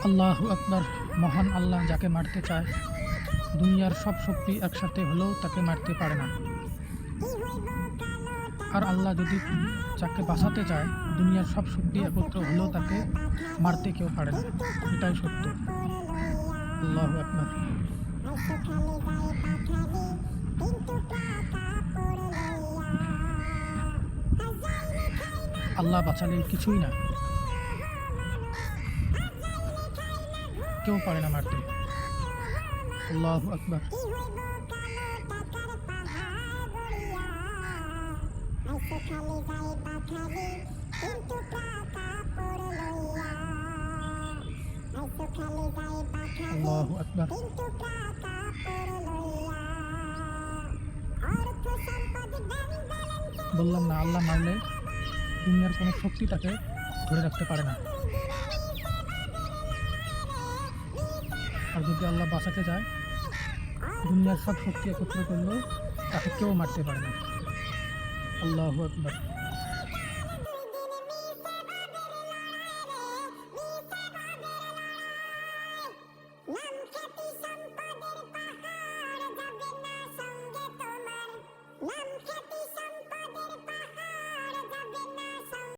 আল্লাহু আকবার। মহান আল্লাহ যাকে মারতে চায়, দুনিয়ার সব শক্তি একসাথে হলেও তাকে মারতে পারে না। আর আল্লাহ যদি যাকে বাঁচাতে চায়, দুনিয়ার সব শক্তি একত্র হলেও তাকে মারতে কেউ পারে না। এটাই সত্য। আল্লাহু আকবার। আল্লাহ বাঁচালে কিছুই না, কেউ পারে না মারতে। আল্লাহু আকবার। আল্লাহু আকবার। বললাম না, আল্লাহ মারলে দুনিয়ার কোনো শক্তি তাকে ধরে রাখতে পারে না। আর যদি আল্লাহ বাঁচাতে যায়, দুনিয়ার সব শক্তি একত্র করলেও তাকে কেউ মারতে পারে না। আল্লাহু আকবার।